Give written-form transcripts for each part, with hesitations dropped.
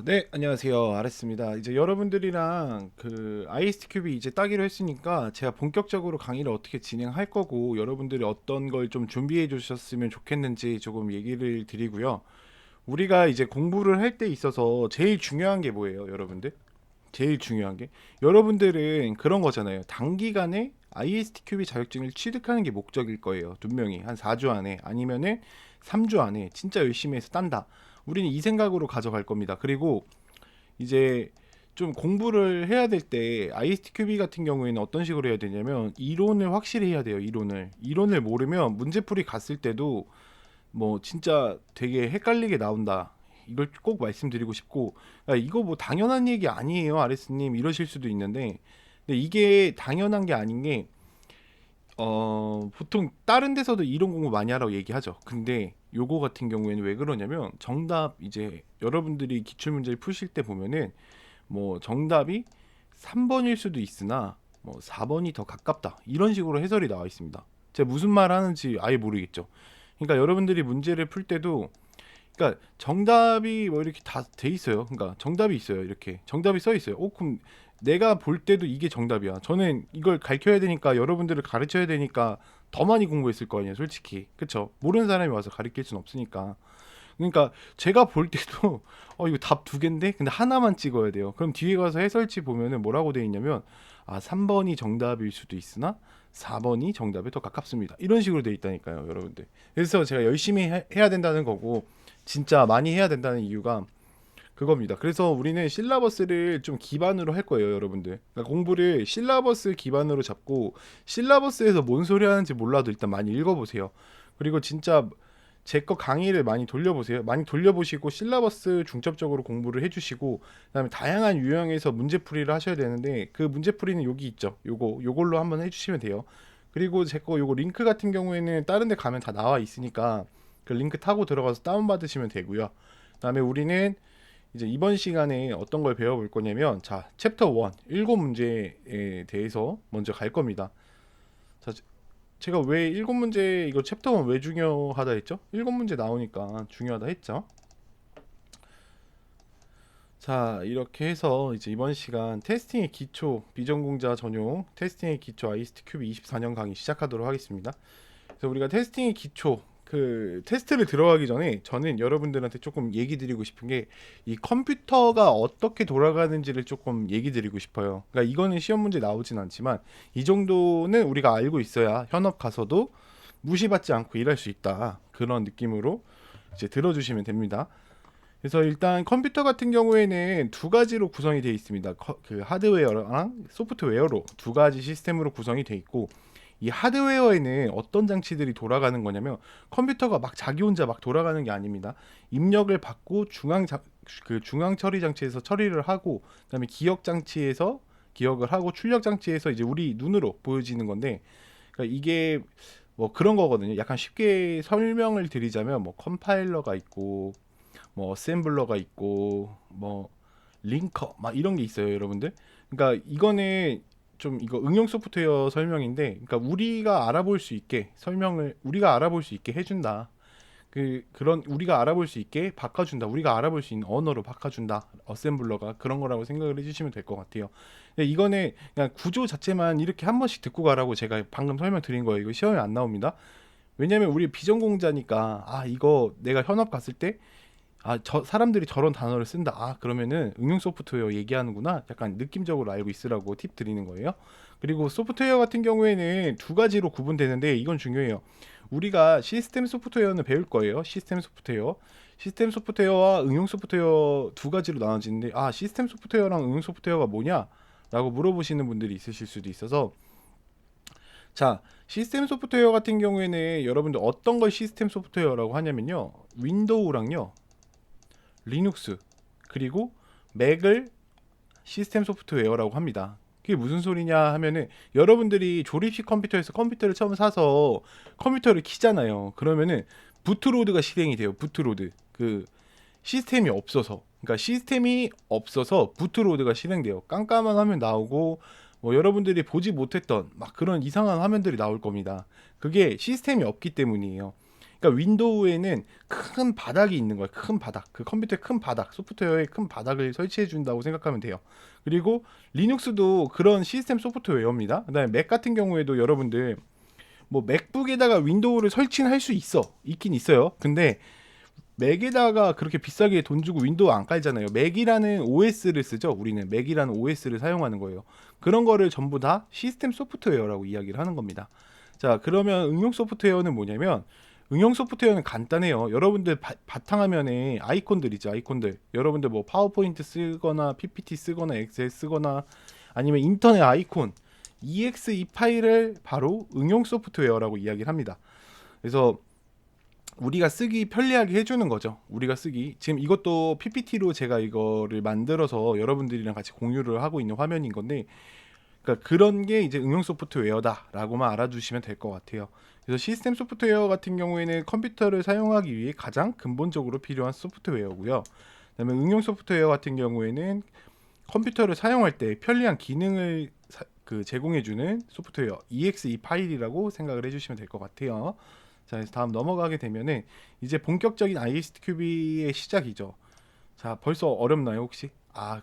네, 안녕하세요. 아레스입니다. 이제 여러분들이랑 그 IST 큐비 이제 따기로 했으니까 제가 본격적으로 강의를 어떻게 진행할 거고 여러분들이 어떤 걸 좀 준비해 주셨으면 좋겠는지 조금 얘기를 드리고요. 우리가 이제 공부를 할 때 있어서 제일 중요한 게 뭐예요, 여러분들? 제일 중요한 게 여러분들은 그런 거잖아요. 단기간에 IST 큐비 자격증을 취득하는 게 목적일 거예요. 분명히 한 4주 안에 아니면은 3주 안에 진짜 열심히 해서 딴다. 우리는 이 생각으로 가져갈 겁니다. 그리고 이제 좀 공부를 해야 될 때 IST 큐비 같은 경우에는 어떤 식으로 해야 되냐면 이론을 확실히 해야 돼요. 이론을 모르면 문제풀이 갔을 때도 뭐 진짜 되게 헷갈리게 나온다. 이걸 꼭 말씀드리고 싶고, 이거 뭐 당연한 얘기 아니에요, 아레스님 이러실 수도 있는데, 근데 이게 당연한 게 아닌 게 보통 다른 데서도 이론 공부 많이 하라고 얘기하죠. 근데 요거 같은 경우에는 왜 그러냐면 정답 이제 여러분들이 기출 문제를 푸실 때 보면은 뭐 정답이 3번일 수도 있으나 뭐 4번이 더 가깝다 이런 식으로 해설이 나와 있습니다. 제가 무슨 말 하는지 아예 모르겠죠. 그러니까 여러분들이 문제를 풀 때도 그러니까 정답이 뭐 이렇게 다 돼 있어요. 그러니까 정답이 있어요. 이렇게 정답이 써 있어요. 그럼 내가 볼 때도 이게 정답이야. 저는 이걸 가르쳐야 되니까 여러분들을 가르쳐야 되니까 더 많이 공부했을 거 아니에요, 솔직히. 그쵸? 모르는 사람이 와서 가르칠 순 없으니까. 그러니까 제가 볼 때도 이거 답 두 개인데 근데 하나만 찍어야 돼요. 그럼 뒤에 가서 해설지 보면은 뭐라고 돼 있냐면 3번이 정답일 수도 있으나 4번이 정답에 더 가깝습니다. 이런 식으로 돼 있다니까요, 여러분들. 그래서 제가 열심히 해야 된다는 거고 진짜 많이 해야 된다는 이유가 그겁니다. 그래서 우리는 실라버스를 좀 기반으로 할 거예요, 여러분들. 그러니까 공부를 실라버스 기반으로 잡고 실라버스에서 뭔 소리 하는지 몰라도 일단 많이 읽어보세요. 그리고 진짜 제 거 강의를 많이 돌려보세요. 많이 돌려보시고 실라버스 중점적으로 공부를 해주시고 그다음에 다양한 유형에서 문제풀이를 하셔야 되는데 그 문제풀이는 여기 있죠. 요걸로 한번 해주시면 돼요. 그리고 제 거 요거 링크 같은 경우에는 다른 데 가면 다 나와 있으니까 그 링크 타고 들어가서 다운받으시면 되고요. 그다음에 우리는 이제 이번 시간에 어떤 걸 배워볼 거냐면 자 챕터 1 일곱 문제에 대해서 먼저 갈 겁니다. 자 제가 왜 일곱 문제 이거 챕터 1 왜 중요하다 했죠? 일곱 문제 나오니까 중요하다 했죠. 자 이렇게 해서 이제 이번 시간 테스팅의 기초 비전공자 전용 테스팅의 기초 IST 큐브 24년 강의 시작하도록 하겠습니다. 그래서 우리가 테스팅의 기초 그 테스트를 들어가기 전에 저는 여러분들한테 조금 얘기 드리고 싶은 게 이 컴퓨터가 어떻게 돌아가는지를 조금 얘기 드리고 싶어요. 그러니까 이거는 시험 문제 나오진 않지만 이 정도는 우리가 알고 있어야 현업 가서도 무시받지 않고 일할 수 있다. 그런 느낌으로 이제 들어주시면 됩니다. 그래서 일단 컴퓨터 같은 경우에는 두 가지로 구성이 되어 있습니다. 그 하드웨어랑 소프트웨어로 두 가지 시스템으로 구성이 되어 있고 이 하드웨어에는 어떤 장치들이 돌아가는 거냐면 컴퓨터가 막 자기 혼자 막 돌아가는 게 아닙니다. 입력을 받고 중앙 처리 장치에서 처리를 하고 그다음에 기억 장치에서 기억을 하고 출력 장치에서 이제 우리 눈으로 보여지는 건데 그러니까 이게 뭐 그런 거거든요. 약간 쉽게 설명을 드리자면 뭐 컴파일러가 있고 뭐 어셈블러가 있고 뭐 링커 막 이런 게 있어요, 여러분들. 그러니까 이거는 좀 이거 응용 소프트웨어 설명인데, 그러니까 우리가 알아볼 수 있게 설명을 우리가 알아볼 수 있게 해준다. 그런 우리가 알아볼 수 있게 바꿔준다. 우리가 알아볼 수 있는 언어로 바꿔준다. 어셈블러가 그런 거라고 생각을 해주시면 될 것 같아요. 근데 이거는 그냥 구조 자체만 이렇게 한 번씩 듣고 가라고 제가 방금 설명드린 거예요. 이거 시험에 안 나옵니다. 왜냐면 우리 비전공자니까 이거 내가 현업 갔을 때 저 사람들이 저런 단어를 쓴다. 그러면은 응용 소프트웨어 얘기하는구나. 약간 느낌적으로 알고 있으라고 팁 드리는 거예요. 그리고 소프트웨어 같은 경우에는 두 가지로 구분되는데 이건 중요해요. 우리가 시스템 소프트웨어는 배울 거예요. 시스템 소프트웨어. 시스템 소프트웨어와 응용 소프트웨어 두 가지로 나눠지는데 시스템 소프트웨어랑 응용 소프트웨어가 뭐냐? 라고 물어보시는 분들이 있으실 수도 있어서 자, 시스템 소프트웨어 같은 경우에는 여러분들 어떤 걸 시스템 소프트웨어라고 하냐면요. 윈도우랑요. 리눅스 그리고 맥을 시스템 소프트웨어라고 합니다. 그게 무슨 소리냐 하면은 여러분들이 조립식 컴퓨터에서 컴퓨터를 처음 사서 컴퓨터를 키잖아요. 그러면은 부트로드가 실행이 돼요. 부트로드. 그 시스템이 없어서. 그러니까 시스템이 없어서 부트로드가 실행돼요. 깜깜한 화면 나오고 뭐 여러분들이 보지 못했던 막 그런 이상한 화면들이 나올 겁니다. 그게 시스템이 없기 때문이에요. 그러니까 윈도우에는 큰 바닥이 있는 거예요. 큰 바닥. 그 컴퓨터의 큰 바닥, 소프트웨어의 큰 바닥을 설치해 준다고 생각하면 돼요. 그리고 리눅스도 그런 시스템 소프트웨어입니다. 그다음에 맥 같은 경우에도 여러분들 뭐 맥북에다가 윈도우를 설치는 할 수 있긴 있어요. 근데 맥에다가 그렇게 비싸게 돈 주고 윈도우 안 깔잖아요. 맥이라는 OS를 쓰죠. 우리는 맥이라는 OS를 사용하는 거예요. 그런 거를 전부 다 시스템 소프트웨어라고 이야기를 하는 겁니다. 자, 그러면 응용 소프트웨어는 뭐냐면 응용 소프트웨어는 간단해요. 여러분들 바탕화면에 아이콘들이죠. 아이콘들. 여러분들 뭐 파워포인트 쓰거나 PPT 쓰거나 엑셀 쓰거나 아니면 인터넷 아이콘 EXE 파일을 바로 응용 소프트웨어라고 이야기를 합니다. 그래서 우리가 쓰기 편리하게 해주는 거죠. 우리가 쓰기. 지금 이것도 PPT로 제가 이거를 만들어서 여러분들이랑 같이 공유를 하고 있는 화면인 건데, 그러니까 그런 게 이제 응용 소프트웨어다라고만 알아두시면 될 것 같아요. 그래서 시스템 소프트웨어 같은 경우에는 컴퓨터를 사용하기 위해 가장 근본적으로 필요한 소프트웨어고요. 그다음에 응용 소프트웨어 같은 경우에는 컴퓨터를 사용할 때 편리한 기능을 제공해주는 소프트웨어 EXE 파일이라고 생각을 해주시면 될 것 같아요. 자, 그래서 다음 넘어가게 되면은 이제 본격적인 ISTQB의 시작이죠. 자, 벌써 어렵나요 혹시?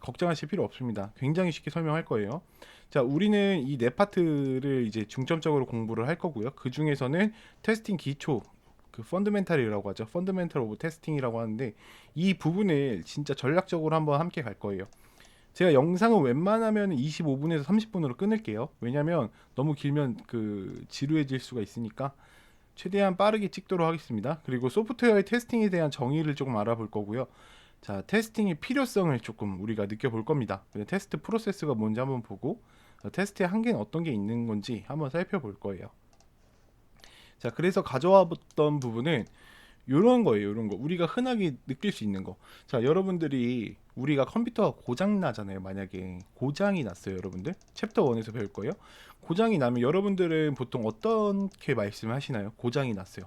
걱정하실 필요 없습니다. 굉장히 쉽게 설명할 거예요. 자, 우리는 이 네 파트를 이제 중점적으로 공부를 할 거고요. 그 중에서는 테스팅 기초, 그 펀더멘탈이라고 하죠. 펀더멘탈 오브 테스팅이라고 하는데 이 부분을 진짜 전략적으로 한번 함께 갈 거예요. 제가 영상은 웬만하면 25분에서 30분으로 끊을게요. 왜냐면 너무 길면 지루해질 수가 있으니까 최대한 빠르게 찍도록 하겠습니다. 그리고 소프트웨어의 테스팅에 대한 정의를 조금 알아볼 거고요. 자, 테스팅의 필요성을 조금 우리가 느껴볼 겁니다. 테스트 프로세스가 뭔지 한번 보고 테스트의 한계는 어떤 게 있는 건지 한번 살펴볼 거예요. 자, 그래서 가져와 봤던 부분은 요런 거예요. 요런 거. 우리가 흔하게 느낄 수 있는 거. 자, 여러분들이 우리가 컴퓨터가 고장 나잖아요. 만약에 고장이 났어요, 여러분들. 챕터 1에서 배울 거예요. 고장이 나면 여러분들은 보통 어떻게 말씀하시나요? 고장이 났어요.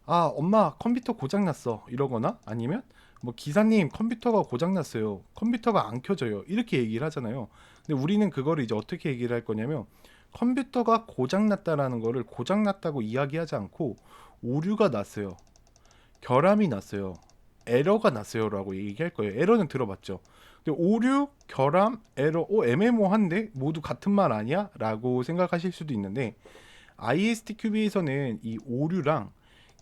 엄마 컴퓨터 고장 났어. 이러거나 아니면 뭐 기사님 컴퓨터가 고장 났어요. 컴퓨터가 안 켜져요. 이렇게 얘기를 하잖아요. 근데 우리는 그거를 이제 어떻게 얘기를 할 거냐면 컴퓨터가 고장 났다라는 거를 고장 났다고 이야기하지 않고 오류가 났어요. 결함이 났어요. 에러가 났어요라고 얘기할 거예요. 에러는 들어봤죠. 근데 오류, 결함, 에러, 애매모호한데 모두 같은 말 아니야? 라고 생각하실 수도 있는데 ISTQB에서는 이 오류랑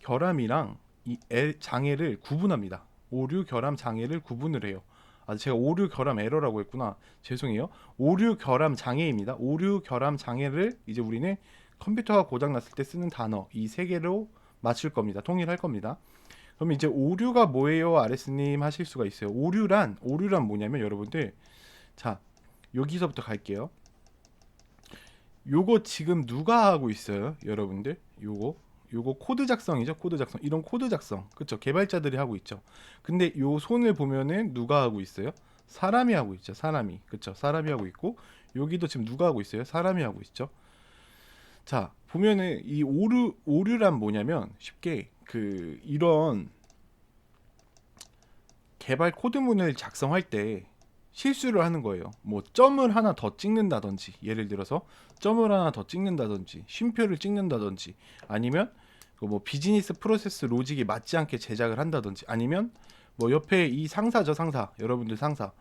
결함이랑 이 장애를 구분합니다. 오류, 결함, 장애를 구분을 해요. 제가 오류, 결함, 에러라고 했구나. 죄송해요. 오류, 결함, 장애입니다. 오류, 결함, 장애를 이제 우리는 컴퓨터가 고장 났을 때 쓰는 단어 이 세 개로 맞출 겁니다. 통일할 겁니다. 그럼 이제 오류가 뭐예요, 아레스님 하실 수가 있어요. 오류란 뭐냐면 여러분들, 자, 여기서부터 갈게요. 요거 지금 누가 하고 있어요, 여러분들? 요거 코드 작성이죠. 코드 작성. 이런 코드 작성. 그쵸? 개발자들이 하고 있죠. 근데 요 손을 보면은 누가 하고 있어요? 사람이 하고 있죠. 사람이. 그쵸? 사람이 하고 있고 여기도 지금 누가 하고 있어요? 사람이 하고 있죠. 자, 보면은 이 오류란 뭐냐면 쉽게 이런 개발 코드문을 작성할 때 실수를 하는 거예요. 뭐 점을 하나 더 찍는다든지, 예를 들어서 점을 하나 더 찍는다든지, 쉼표를 찍는다든지, 아니면 뭐 비즈니스 프로세스 로직이 맞지 않게 제작을 한다든지, 아니면 뭐 옆에 이 상사죠, 상사. 여러분들 상사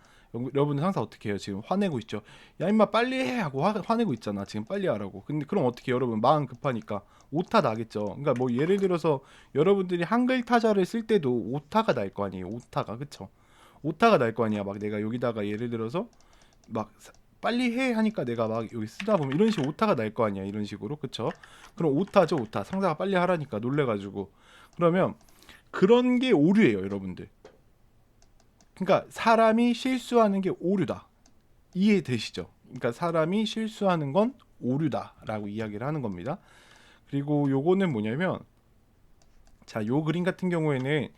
어떻게 해요? 지금 화내고 있죠. 야 임마 빨리 해 하고 화내고 있잖아. 지금 빨리 하라고. 근데 그럼 어떻게 여러분 마음 급하니까 오타 나겠죠. 그러니까 뭐 예를 들어서 여러분들이 한글 타자를 쓸 때도 오타가 날 거 아니에요. 오타가. 그쵸? 오타가 날 거 아니야. 막 내가 여기다가 예를 들어서 막 빨리 해 하니까 내가 막 여기 쓰다 보면 이런 식으로 오타가 날 거 아니야. 이런 식으로. 그쵸? 그럼 오타죠, 오타. 상사가 빨리 하라니까 놀래가지고. 그러면 그런 게 오류예요, 여러분들. 그러니까 사람이 실수하는 게 오류다. 이해되시죠? 그러니까 사람이 실수하는 건 오류다라고 이야기를 하는 겁니다. 그리고 요거는 뭐냐면, 자, 요 그림 같은 경우에는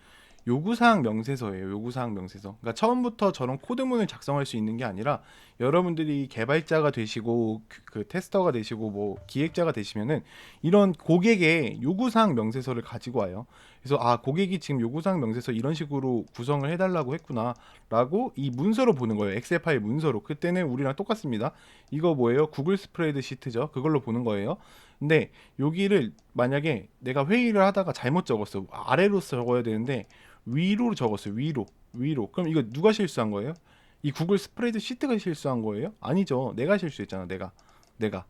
요구사항 명세서예요. 요구사항 명세서. 그러니까 처음부터 저런 코드문을 작성할 수 있는 게 아니라 여러분들이 개발자가 되시고 테스터가 되시고 뭐 기획자가 되시면은 이런 고객의 요구사항 명세서를 가지고 와요. 그래서 아, 고객이 지금 요구사항 명세서 이런 식으로 구성을 해달라고 했구나라고 이 문서로 보는 거예요. 엑셀 파일 문서로. 그때는 우리랑 똑같습니다. 이거 뭐예요? 구글 스프레드 시트죠. 그걸로 보는 거예요. 근데 여기를 만약에 내가 회의를 하다가 잘못 적었어. 아래로 적어야 되는데 위로 적었어요. 위로. 그럼 이거 누가 실수한 거예요? 이 구글 스프레드 시트가 실수한 거예요? 아니죠. 내가 실수했잖아. 내가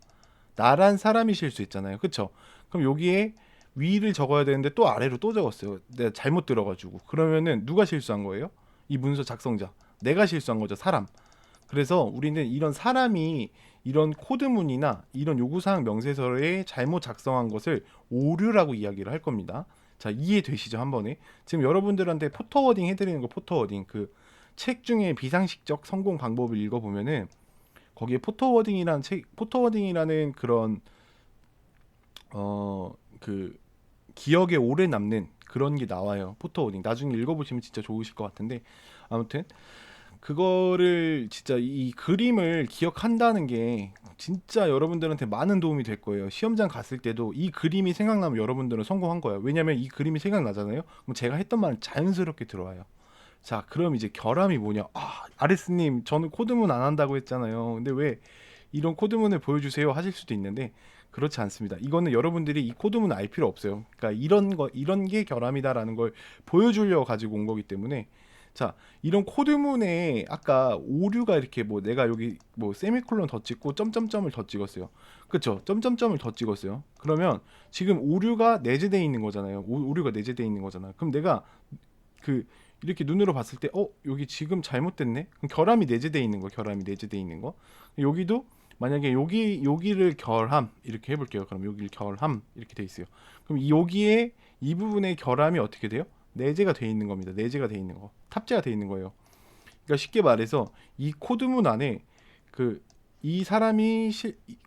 나란 사람이 실수했잖아요. 그쵸? 그럼 여기에 위를 적어야 되는데 또 아래로 또 적었어요. 내가 잘못 들어가지고. 그러면은 누가 실수한 거예요? 이 문서 작성자. 내가 실수한 거죠. 사람. 그래서 우리는 이런 사람이 이런 코드문이나 이런 요구사항 명세서에 잘못 작성한 것을 오류라고 이야기를 할 겁니다. 자, 이해되시죠? 한 번에. 지금 여러분들한테 포터워딩 해드리는 거 포터워딩. 그 책 중에 비상식적 성공 방법을 읽어보면은 거기에 포터워딩이라는 그런 그 기억에 오래 남는 그런 게 나와요. 포터워딩. 나중에 읽어보시면 진짜 좋으실 것 같은데 아무튼 그거를 진짜 이 그림을 기억한다는 게 진짜 여러분들한테 많은 도움이 될 거예요. 시험장 갔을 때도 이 그림이 생각나면 여러분들은 성공한 거예요. 왜냐면 이 그림이 생각나잖아요. 그럼 제가 했던 말은 자연스럽게 들어와요. 자, 그럼 이제 결함이 뭐냐? 아, 아레스님, 저는 코드문 안 한다고 했잖아요. 근데 왜 이런 코드문을 보여주세요 하실 수도 있는데 그렇지 않습니다. 이거는 여러분들이 이 코드문을 알 필요 없어요. 그러니까 이런 게 결함이다라는 걸 보여주려고 가지고 온 거기 때문에 자, 이런 코드문에 아까 오류가 이렇게 뭐 내가 여기 뭐 세미콜론 더 찍고 점점점을 더 찍었어요. 그쵸? 점점점을 더 찍었어요. 그러면 지금 오류가 내재되어 있는 거잖아요. 오류가 내재되어 있는 거잖아. 그럼 내가 그 이렇게 눈으로 봤을 때 여기 지금 잘못됐네. 그럼 결함이 내재되어 있는 거. 결함이 내재되어 있는 거. 여기도 만약에 여기를 결함 이렇게 해볼게요. 그럼 여기를 결함 이렇게 돼 있어요. 그럼 여기에 이 부분의 결함이 어떻게 돼요? 내재가 돼 있는 겁니다. 내재가 돼 있는 거. 탑재가 돼 있는 거예요. 그러니까 쉽게 말해서 이 코드문 안에 그 이 사람이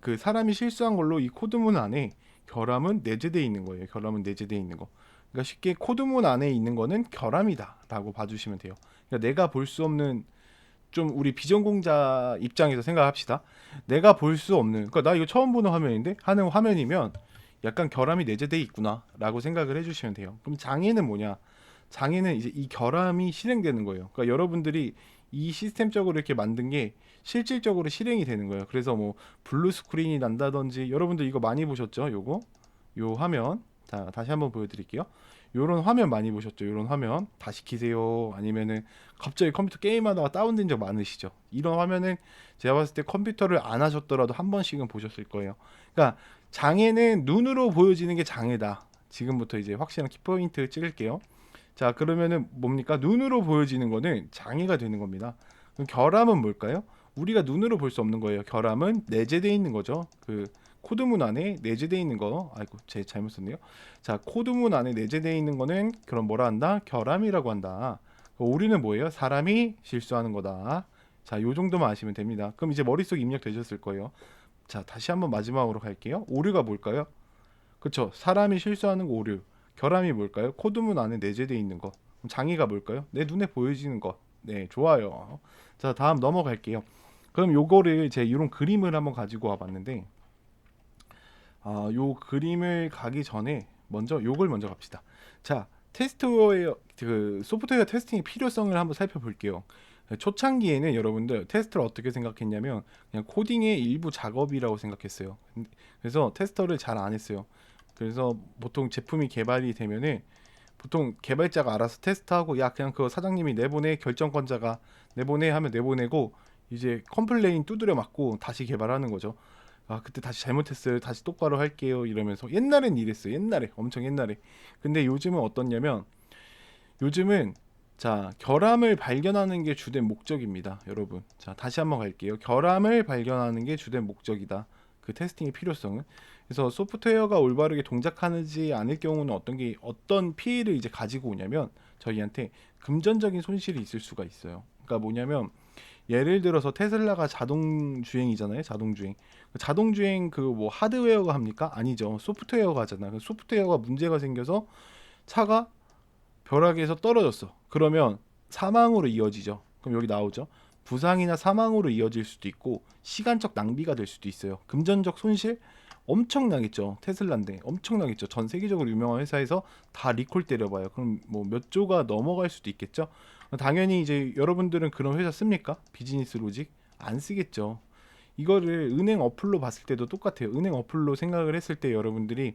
그 사람이 실수한 걸로 이 코드문 안에 결함은 내재되어 있는 거예요. 결함은 내재되어 있는 거. 그러니까 쉽게 코드문 안에 있는 거는 결함이다라고 봐주시면 돼요. 그러니까 내가 볼 수 없는 좀 우리 비전공자 입장에서 생각합시다. 내가 볼 수 없는 그러니까 나 이거 처음 보는 화면인데 하는 화면이면 약간 결함이 내재돼 있구나라고 생각을 해주시면 돼요. 그럼 장애는 뭐냐? 장애는 이제 이 결함이 실행되는 거예요. 그러니까 여러분들이 이 시스템적으로 이렇게 만든 게 실질적으로 실행이 되는 거예요. 그래서 뭐 블루 스크린이 난다든지 여러분들 이거 많이 보셨죠? 요 화면 자 다시 한번 보여드릴게요. 요런 화면 많이 보셨죠? 요런 화면 다시 키세요. 아니면은 갑자기 컴퓨터 게임하다가 다운된 적 많으시죠? 이런 화면은 제가 봤을 때 컴퓨터를 안 하셨더라도 한 번씩은 보셨을 거예요. 그러니까 장애는 눈으로 보여지는 게 장애다. 지금부터 이제 확실한 키포인트 찍을게요. 자, 그러면은 뭡니까? 눈으로 보여지는 거는 장애가 되는 겁니다. 그럼 결함은 뭘까요? 우리가 눈으로 볼 수 없는 거예요. 결함은 내재되어 있는 거죠. 그 코드문 안에 내재되어 있는 거. 아이고, 제 잘못 썼네요. 자, 코드문 안에 내재되어 있는 거는 그럼 뭐라 한다? 결함이라고 한다. 오류는 뭐예요? 사람이 실수하는 거다. 자, 요 정도만 아시면 됩니다. 그럼 이제 머릿속에 입력되셨을 거예요. 자, 다시 한번 마지막으로 갈게요. 오류가 뭘까요? 그쵸? 사람이 실수하는 거 오류. 결함이 뭘까요? 코드문 안에 내재되어 있는 거. 그럼 장애가 뭘까요? 내 눈에 보여지는 거. 네, 좋아요. 자, 다음 넘어갈게요. 그럼 요거를 제 이런 그림을 한번 가지고 와봤는데 요 그림을 가기 전에 먼저 요걸 먼저 갑시다. 자, 테스트웨어 그 소프트웨어 테스팅의 필요성을 한번 살펴볼게요. 초창기에는 여러분들 테스트를 어떻게 생각했냐면 그냥 코딩의 일부 작업이라고 생각했어요. 그래서 테스터를 잘 안 했어요. 그래서 보통 제품이 개발이 되면은 보통 개발자가 알아서 테스트하고 야 그냥 그거 사장님이 내보내 결정권자가 내보내 하면 내보내고 이제 컴플레인 두드려 맞고 다시 개발하는 거죠. 아 그때 다시 잘못했어요. 다시 똑바로 할게요. 이러면서 옛날엔 이랬어요. 옛날에 엄청 옛날에. 근데 요즘은 어떻냐면 요즘은 자 결함을 발견하는 게 주된 목적입니다. 여러분. 자 다시 한번 갈게요. 결함을 발견하는 게 주된 목적이다. 그 테스팅의 필요성은. 그래서 소프트웨어가 올바르게 동작하지 않을 경우는 어떤 피해를 이제 가지고 오냐면 저희한테 금전적인 손실이 있을 수가 있어요. 그러니까 뭐냐면 예를 들어서 테슬라가 자동 주행이잖아요. 자동 주행 그 뭐 하드웨어가 합니까? 아니죠. 소프트웨어가 하잖아. 그 소프트웨어가 문제가 생겨서 차가 벼락에서 떨어졌어. 그러면 사망으로 이어지죠. 그럼 여기 나오죠. 부상이나 사망으로 이어질 수도 있고 시간적 낭비가 될 수도 있어요. 금전적 손실 엄청나겠죠. 테슬라인데 엄청나겠죠. 전 세계적으로 유명한 회사에서 다 리콜 때려봐요. 그럼 뭐 몇 조가 넘어갈 수도 있겠죠. 당연히 이제 여러분들은 그런 회사 씁니까? 비즈니스 로직 안 쓰겠죠. 이거를 은행 어플로 봤을 때도 똑같아요. 은행 어플로 생각을 했을 때 여러분들이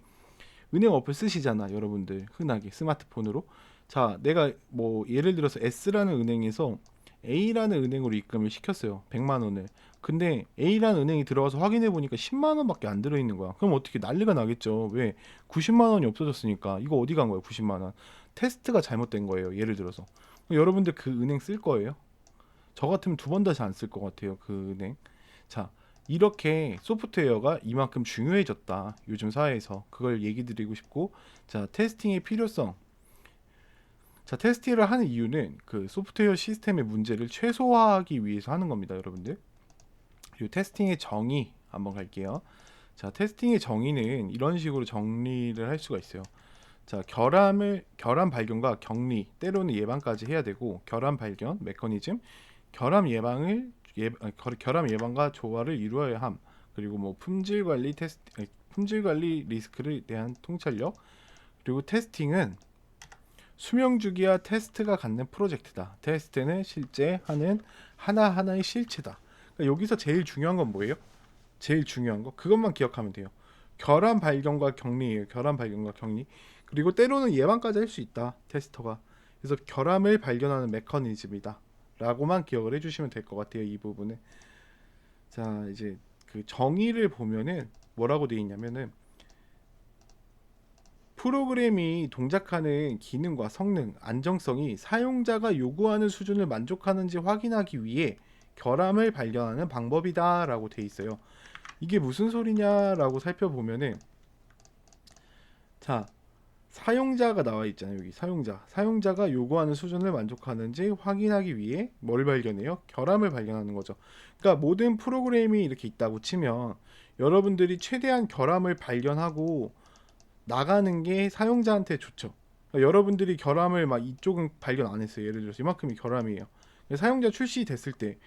은행 어플 쓰시잖아, 여러분들 흔하게 스마트폰으로. 자, 내가 뭐 예를 들어서 S라는 은행에서 A라는 은행으로 입금을 시켰어요. 100만 원을. 근데 A라는 은행이 들어가서 확인해 보니까 10만 원밖에 안 들어 있는 거야. 그럼 어떻게 난리가 나겠죠. 왜? 90만 원이 없어졌으니까. 이거 어디 간 거예요? 90만 원. 테스트가 잘못된 거예요. 예를 들어서. 여러분들 그 은행 쓸 거예요? 저 같으면 두 번 다시 안 쓸 것 같아요. 그 은행. 자, 이렇게 소프트웨어가 이만큼 중요해졌다. 요즘 사회에서. 그걸 얘기 드리고 싶고, 자, 테스팅의 필요성. 자, 테스팅을 하는 이유는 그 소프트웨어 시스템의 문제를 최소화하기 위해서 하는 겁니다, 여러분들. 이 테스팅의 정의 한번 갈게요. 자, 테스팅의 정의는 이런 식으로 정리를 할 수가 있어요. 자, 결함 발견과 격리, 때로는 예방까지 해야 되고, 결함 발견, 메커니즘, 결함 예방과 조화를 이루어야 함. 그리고 뭐 품질 관리 리스크에 대한 통찰력. 그리고 테스팅은 수명 주기와 테스트가 갖는 프로젝트다. 테스트는 실제 하는 하나하나의 실체다. 그러니까 여기서 제일 중요한 건 뭐예요? 제일 중요한 거 그것만 기억하면 돼요. 결함 발견과 격리예요. 결함 발견과 격리. 그리고 때로는 예방까지 할 수 있다. 테스터가. 그래서 결함을 발견하는 메커니즘이다. 라고만 기억을 해주시면 될 것 같아요. 이 부분은. 자, 이제 그 정의를 보면은 뭐라고 되어 있냐면은 프로그램이 동작하는 기능과 성능, 안정성이 사용자가 요구하는 수준을 만족하는지 확인하기 위해 결함을 발견하는 방법이다 라고 돼 있어요. 이게 무슨 소리냐라고 살펴보면은, 자, 사용자가 나와 있잖아요. 여기 사용자가 요구하는 수준을 만족하는지 확인하기 위해 뭘 발견해요? 결함을 발견하는 거죠. 그러니까 모든 프로그램이 이렇게 있다고 치면 여러분들이 최대한 결함을 발견하고 나가는 게 사용자한테 좋죠. 그러니까 여러분들이 결함을 막 이쪽은 발견 안 했어요. 예를 들어서 이만큼이 결함이에요. 사용자 출시됐을 때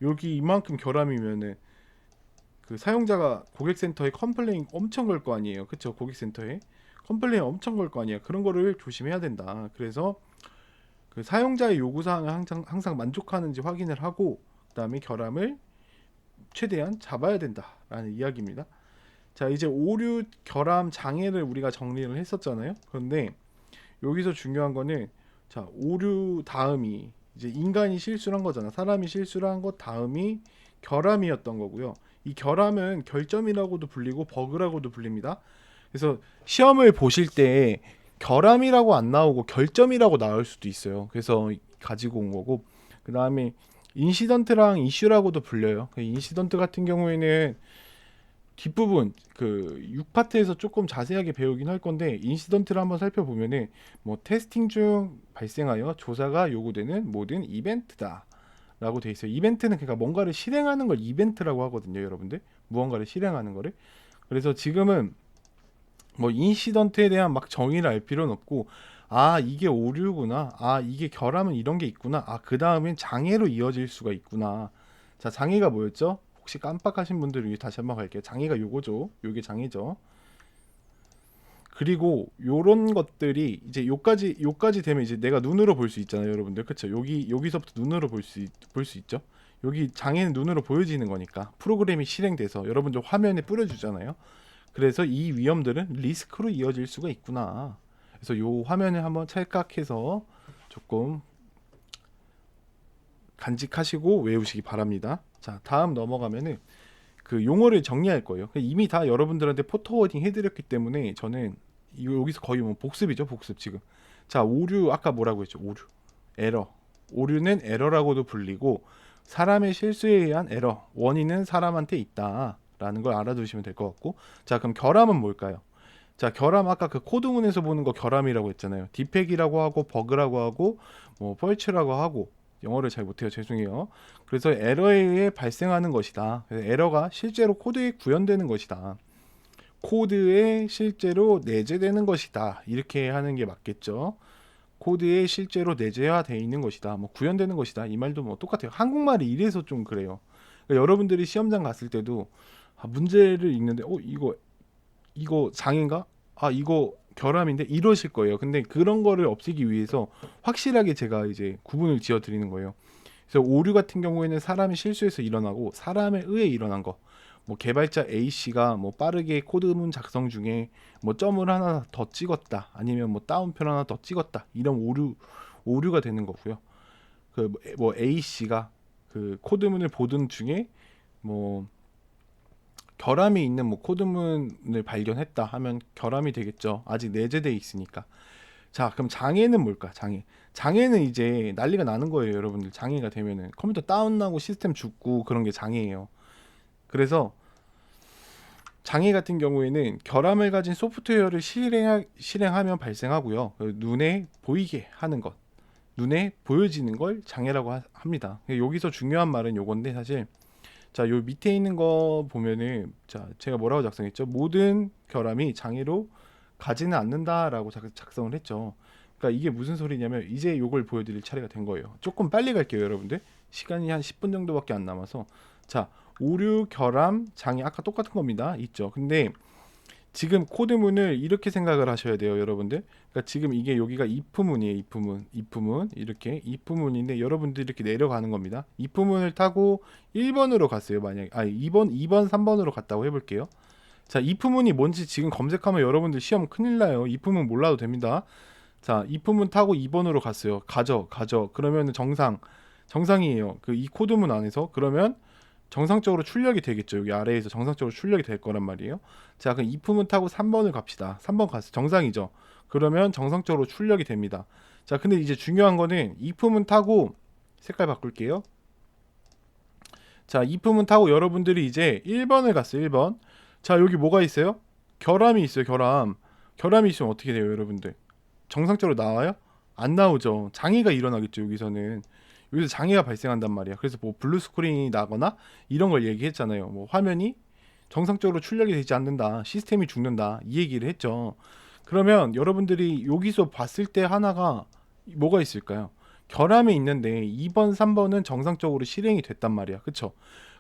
여기 이만큼 결함이면은 그 사용자가 고객센터에 컴플레인 엄청 걸 거 아니에요. 그쵸? 고객센터에 컴플레인 엄청 걸 거 아니에요. 그런 거를 조심해야 된다. 그래서 그 사용자의 요구사항을 항상 만족하는지 확인을 하고 그다음에 결함을 최대한 잡아야 된다라는 이야기입니다. 자, 이제 오류, 결함, 장애를 우리가 정리를 했었잖아요. 그런데 여기서 중요한 거는, 자, 오류 다음이 이제 인간이 실수를 한 거잖아. 사람이 실수를 한 것 다음이 결함이었던 거고요. 이 결함은 결점이라고도 불리고 버그라고도 불립니다. 그래서 시험을 보실 때 결함이라고 안 나오고 결점이라고 나올 수도 있어요. 그래서 가지고 온 거고, 그 다음에 인시던트랑 이슈라고도 불려요. 인시던트 같은 경우에는 뒷부분 그 6파트에서 조금 자세하게 배우긴 할 건데, 인시던트를 한번 살펴보면은 뭐 테스팅 중 발생하여 조사가 요구되는 모든 이벤트다 라고 돼 있어요. 이벤트는 그러니까 뭔가를 실행하는 걸 이벤트라고 하거든요, 여러분들. 무언가를 실행하는 거를. 그래서 지금은 뭐 인시던트에 대한 막 정의를 알 필요는 없고, 아, 이게 오류구나, 아, 이게 결함은 이런 게 있구나, 아, 그 다음엔 장애로 이어질 수가 있구나. 자, 장애가 뭐였죠? 혹시 깜빡하신 분들을 위해 다시 한번 갈게요. 장애가 요거죠. 요게 장애죠. 그리고 요런 것들이 이제 요까지 되면 이제 내가 눈으로 볼 수 있잖아요, 여러분들. 그쵸? 여기서부터 눈으로 볼 수 있죠. 여기 장애는 눈으로 보여지는 거니까 프로그램이 실행돼서 여러분들 화면에 뿌려주잖아요. 그래서 이 위험들은 리스크로 이어질 수가 있구나. 그래서 요 화면을 한번 찰칵해서 조금 간직하시고 외우시기 바랍니다. 자, 다음 넘어가면은 그 용어를 정리할 거예요. 이미 다 여러분들한테 포토워딩 해드렸기 때문에 저는 여기서 거의 뭐 복습이죠, 복습 지금. 자, 오류 아까 뭐라고 했죠? 오류, 에러. 오류는 에러라고도 불리고 사람의 실수에 의한 에러, 원인은 사람한테 있다라는 걸 알아두시면 될 것 같고, 자, 그럼 결함은 뭘까요? 자, 결함 아까 그 코드문에서 보는 거 결함이라고 했잖아요. 디펙이라고 하고 버그라고 하고 뭐 펄츠라고 하고, 영어를 잘 못해요. 죄송해요. 그래서 에러에 의해 발생하는 것이다. 그래서 에러가 실제로 코드에 구현되는 것이다. 코드에 실제로 내재되는 것이다. 이렇게 하는 게 맞겠죠. 코드에 실제로 내재화되어 있는 것이다. 뭐 구현되는 것이다. 이 말도 뭐 똑같아요. 한국말이 이래서 좀 그래요. 그러니까 여러분들이 시험장 갔을 때도 문제를 읽는데 이거 이거 장애인가? 아 이거 결함인데 이러실 거예요. 근데 그런 거를 없애기 위해서 확실하게 제가 이제 구분을 지어 드리는 거예요. 그래서 오류 같은 경우에는 사람이 실수해서 일어나고 사람에 의해 일어난 거. 뭐 개발자 A 씨가 뭐 빠르게 코드문 작성 중에 뭐 점을 하나 더 찍었다. 아니면 뭐 다운표 하나 더 찍었다. 이런 오류가 되는 거고요. 그 뭐 A 씨가 그 코드문을 보던 중에 뭐 결함이 있는 뭐 코드문을 발견했다 하면 결함이 되겠죠. 아직 내재돼 있으니까. 자, 그럼 장애는 뭘까? 장애는 이제 난리가 나는 거예요, 여러분들. 장애가 되면은 컴퓨터 다운나고 시스템 죽고 그런 게 장애예요. 그래서 장애 같은 경우에는 결함을 가진 소프트웨어를 실행하면 발생하고요. 눈에 보이게 하는 것, 눈에 보여지는 걸 장애라고 합니다. 여기서 중요한 말은 요건데 사실 자, 요 밑에 있는 거 보면은 자, 제가 뭐라고 작성했죠? 모든 결함이 장애로 가지는 않는다라고 작성을 했죠. 그러니까 이게 무슨 소리냐면 이제 요걸 보여드릴 차례가 된 거예요. 조금 빨리 갈게요, 여러분들. 시간이 한 10분 정도밖에 안 남아서 자, 오류, 결함, 장애 아까 똑같은 겁니다. 있죠. 근데 지금 코드문을 이렇게 생각을 하셔야 돼요, 여러분들. 그러니까 지금 이게 여기가 if문이에요, if문 이렇게 if문인데 여러분들 이렇게 내려가는 겁니다. if문을 타고 1번으로 갔어요, 만약에 2번, 3번으로 갔다고 해볼게요. 자, if문이 뭔지 지금 검색하면 여러분들 시험 큰일 나요. if문 몰라도 됩니다. 자, if문 타고 2번으로 갔어요. 가죠. 그러면 정상이에요. 그 이 코드문 안에서 그러면 정상적으로 출력이 되겠죠. 여기 아래에서 정상적으로 출력이 될 거란 말이에요. 자, 그럼 if문 타고 3번을 갑시다. 3번 갔어. 정상이죠. 그러면 정상적으로 출력이 됩니다. 자, 근데 이제 중요한 거는 if문 타고 색깔 바꿀게요. 자, if문 타고 여러분들이 이제 1번을 갔어요. 1번. 자, 여기 뭐가 있어요? 결함이 있어요. 결함이 있으면 어떻게 돼요, 여러분들? 정상적으로 나와요? 안 나오죠. 장애가 일어나겠죠, 여기서 장애가 발생한단 말이야. 그래서 뭐 블루 스크린이 나거나 이런 걸 얘기했잖아요. 뭐 화면이 정상적으로 출력이 되지 않는다, 시스템이 죽는다, 이 얘기를 했죠. 그러면 여러분들이 여기서 봤을 때 하나가 뭐가 있을까요? 결함이 있는데 2번, 3번은 정상적으로 실행이 됐단 말이야. 그쵸?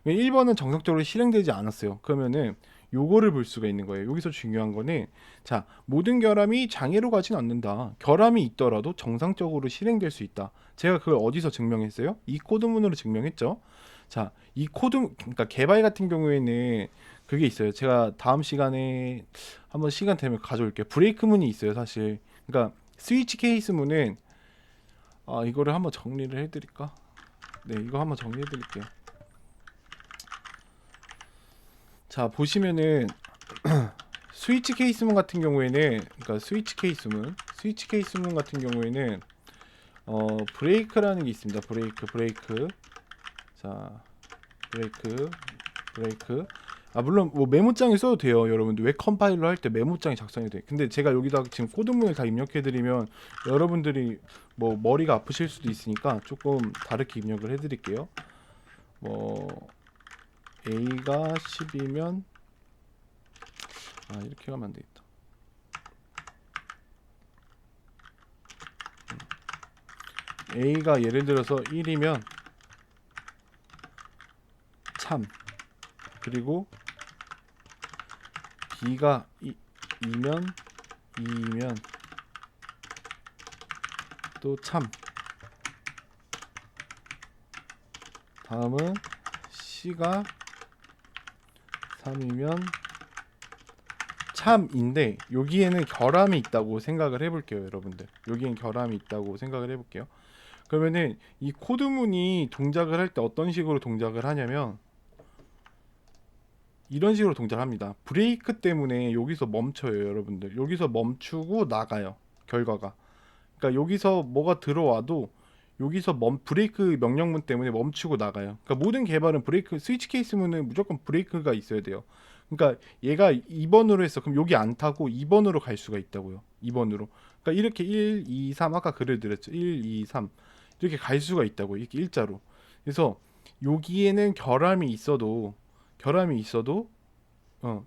1번은 정상적으로 실행되지 않았어요. 그러면은 요거를 볼 수가 있는 거예요. 여기서 중요한 거는 자, 모든 결함이 장애로 가진 않는다. 결함이 있더라도 정상적으로 실행될 수 있다. 제가 그걸 어디서 증명했어요? 이 코드문으로 증명했죠. 자, 이 코드 그러니까 개발 같은 경우에는 그게 있어요. 제가 다음 시간에 한번 시간 되면 가져올게요. 브레이크 문이 있어요, 사실. 그러니까 스위치 케이스 문은 이거를 한번 정리를 해드릴까? 네, 이거 한번 정리해드릴게요. 자, 보시면은 스위치 케이스문 같은 경우에는 그러니까 스위치 케이스문 같은 경우에는 브레이크라는 게 있습니다. 브레이크. 자, 브레이크. 물론 뭐 메모장에 써도 돼요, 여러분들. 웹 컴파일러 할 때 메모장에 작성이 돼. 근데 제가 여기다 지금 코드문을 다 입력해드리면 여러분들이 뭐 머리가 아프실 수도 있으니까 조금 다르게 입력을 해드릴게요. 뭐 A가 10이면 이렇게 가면 안 되겠다. A가 예를 들어서 1이면 참, 그리고 B가 2면 또 참, 다음은 C가 3이면 참인데 여기에는 결함이 있다고 생각을 해볼게요, 여러분들. 여기엔 결함이 있다고 생각을 해볼게요. 그러면은 이 코드문이 동작을 할 때 어떤 식으로 동작을 하냐면 이런 식으로 동작을 합니다. 브레이크 때문에 여기서 멈춰요, 여러분들. 여기서 멈추고 나가요, 결과가. 그러니까 여기서 뭐가 들어와도 여기서 브레이크 명령문 때문에 멈추고 나가요. 그러니까 모든 개발은 스위치 케이스문은 무조건 브레이크가 있어야 돼요. 그러니까 얘가 2번으로 했어. 그럼 여기 안 타고 2번으로 갈 수가 있다고요. 2번으로. 그러니까 이렇게 1, 2, 3 아까 글을 드렸죠. 1, 2, 3 이렇게 갈 수가 있다고. 이렇게 일자로. 그래서 여기에는 결함이 있어도 1번,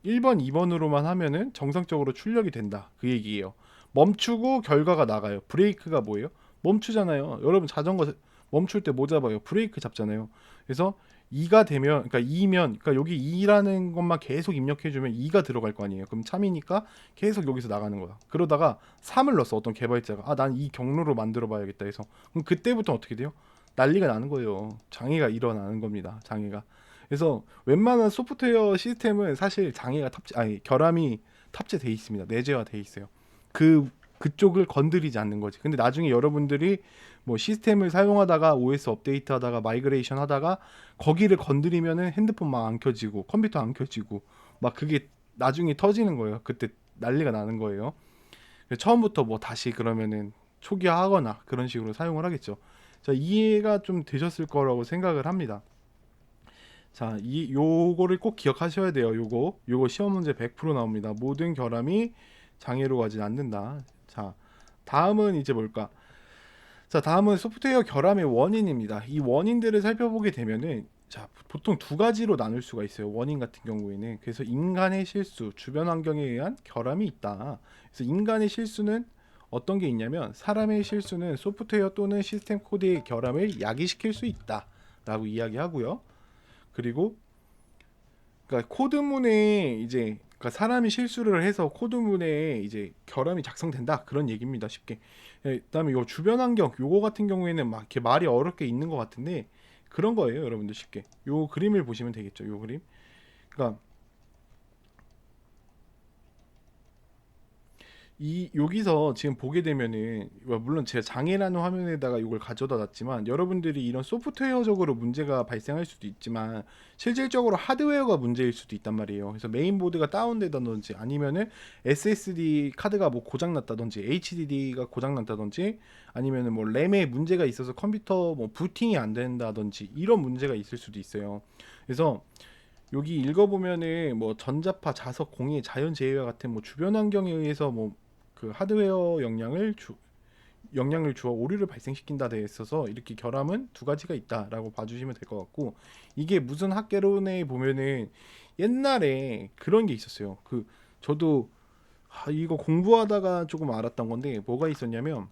2번으로만 하면은 정상적으로 출력이 된다. 그 얘기예요. 멈추고 결과가 나가요. 브레이크가 뭐예요? 멈추잖아요. 여러분 자전거 멈출 때 뭐 잡아요? 브레이크 잡잖아요. 그래서 2가 되면, 그러니까 2면, 그러니까 여기 2라는 것만 계속 입력해주면 2가 들어갈 거 아니에요. 그럼 참이니까 계속 여기서 나가는 거야. 그러다가 3을 넣었어. 어떤 개발자가. 아, 난 이 경로로 만들어 봐야겠다 해서. 그럼 그때부터 어떻게 돼요? 난리가 나는 거예요. 장애가 일어나는 겁니다. 장애가. 그래서 웬만한 소프트웨어 시스템은 사실 장애가 결함이 탑재돼 있습니다. 내재화돼 있어요. 그쪽을 건드리지 않는 거지. 근데 나중에 여러분들이 뭐 시스템을 사용하다가 OS 업데이트 하다가 마이그레이션 하다가 거기를 건드리면은 핸드폰 막 안 켜지고 컴퓨터 안 켜지고 막 그게 나중에 터지는 거예요. 그때 난리가 나는 거예요. 그래서 처음부터 뭐 다시 그러면은 초기화하거나 그런 식으로 사용을 하겠죠. 자, 이해가 좀 되셨을 거라고 생각을 합니다. 자, 요거를 꼭 기억하셔야 돼요. 요거 시험 문제 100% 나옵니다. 모든 결함이 장애로 가진 않는다. 자, 다음은 이제 뭘까? 자, 다음은 소프트웨어 결함의 원인입니다. 이 원인들을 살펴보게 되면은 자, 보통 두 가지로 나눌 수가 있어요. 원인 같은 경우에는. 그래서 인간의 실수, 주변 환경에 의한 결함이 있다. 그래서 인간의 실수는 어떤 게 있냐면 사람의 실수는 소프트웨어 또는 시스템 코드의 결함을 야기시킬 수 있다라고 이야기하고요. 그리고 그러니까 코드문에 이제 그러니까 사람이 실수를 해서 코드문에 이제 결함이 작성된다 그런 얘기입니다. 쉽게. 예, 그다음에 요 주변 환경 요거 같은 경우에는 막 이렇게 말이 어렵게 있는 것 같은데 그런 거예요, 여러분들 쉽게. 요 그림을 보시면 되겠죠. 요 그림. 그러니까 이 여기서 지금 보게 되면은 물론 제가 장애라는 화면에다가 이걸 가져다 놨지만 여러분들이 이런 소프트웨어적으로 문제가 발생할 수도 있지만 실질적으로 하드웨어가 문제일 수도 있단 말이에요. 그래서 메인보드가 다운되다든지 아니면은 SSD 카드가 뭐 고장 났다든지 HDD가 고장 났다든지 아니면은 뭐 램에 문제가 있어서 컴퓨터 뭐 부팅이 안 된다든지 이런 문제가 있을 수도 있어요. 그래서 여기 읽어보면은 뭐 전자파, 자석, 공해, 자연 재해와 같은 뭐 주변 환경에 의해서 뭐 그 하드웨어 영향을 주어 오류를 발생시킨다 돼 있어서 이렇게 결함은 두 가지가 있다라고 봐주시면 될 것 같고 이게 무슨 학개론에 보면은 옛날에 그런 게 있었어요. 저도 이거 공부하다가 조금 알았던 건데 뭐가 있었냐면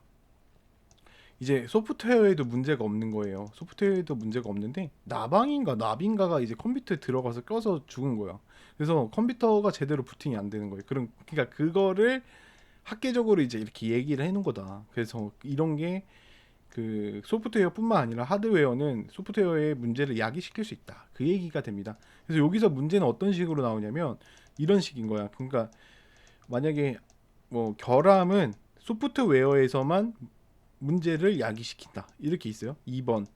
이제 소프트웨어에도 문제가 없는 거예요. 소프트웨어에도 문제가 없는데 나방인가가 이제 컴퓨터에 들어가서 껴서 죽은 거야. 그래서 컴퓨터가 제대로 부팅이 안 되는 거예요. 그러니까 그거를 학계적으로 이제 이렇게 얘기를 해놓은 거다. 그래서 이런 게 그 소프트웨어뿐만 아니라 하드웨어는 소프트웨어의 문제를 야기시킬 수 있다. 그 얘기가 됩니다. 그래서 여기서 문제는 어떤 식으로 나오냐면 이런 식인 거야. 그러니까 만약에 뭐 결함은 소프트웨어에서만 문제를 야기시킨다. 이렇게 있어요. 2번.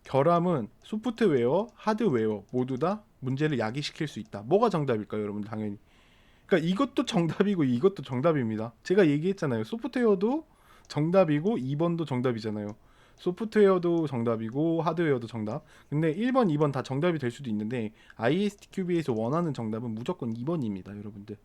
결함은 소프트웨어, 하드웨어 모두 다 문제를 야기시킬 수 있다. 뭐가 정답일까요, 여러분? 당연히. 그러니까 이것도 정답이고 이것도 정답입니다. 제가 얘기했잖아요. 소프트웨어도 정답이고 2번도 정답이잖아요. 소프트웨어도 정답이고 하드웨어도 정답. 근데 1번, 2번 다 정답이 될 수도 있는데 ISTQB에서 원하는 정답은 무조건 2번입니다, 여러분들.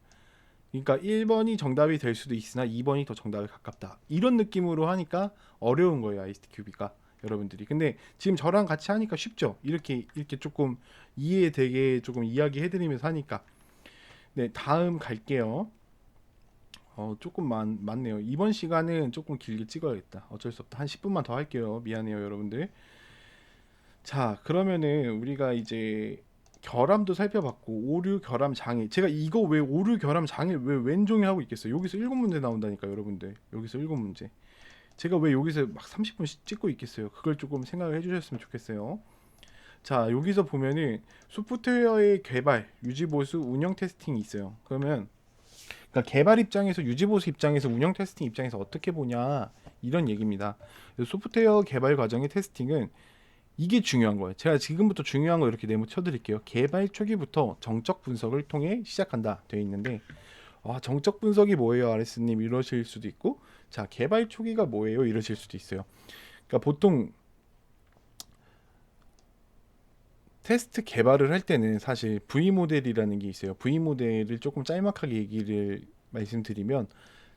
그러니까 1번이 정답이 될 수도 있으나 2번이 더 정답에 가깝다. 이런 느낌으로 하니까 어려운 거예요, ISTQB가. 여러분들이. 근데 지금 저랑 같이 하니까 쉽죠. 이렇게 조금 이해되게 조금 이야기해드리면서 하니까. 네, 다음 갈게요. 조금 많네요. 이번 시간은 조금 길게 찍어야겠다. 어쩔 수 없다. 한 10분만 더 할게요. 미안해요, 여러분들. 자, 그러면은 우리가 이제 결함도 살펴봤고 오류 결함 장애. 제가 이거 왜 오류 결함 장애 왜 왼종이 하고 있겠어요? 여기서 7문제 나온다니까, 여러분들. 여기서 7문제. 제가 왜 여기서 막 30분씩 찍고 있겠어요? 그걸 조금 생각을 해주셨으면 좋겠어요. 자, 여기서 보면은 소프트웨어의 개발, 유지보수, 운영 테스팅이 있어요. 그러면 그러니까 개발 입장에서 유지보수 입장에서 운영 테스팅 입장에서 어떻게 보냐 이런 얘기입니다. 소프트웨어 개발 과정의 테스팅은 이게 중요한 거예요. 제가 지금부터 중요한 거 이렇게 네모 쳐드릴게요. 개발 초기부터 정적 분석을 통해 시작한다 되어 있는데 정적 분석이 뭐예요, 아레스님 이러실 수도 있고 자 개발 초기가 뭐예요 이러실 수도 있어요. 그러니까 보통 테스트 개발을 할 때는 사실 V 모델이라는 게 있어요. V 모델을 조금 짤막하게 얘기를 말씀드리면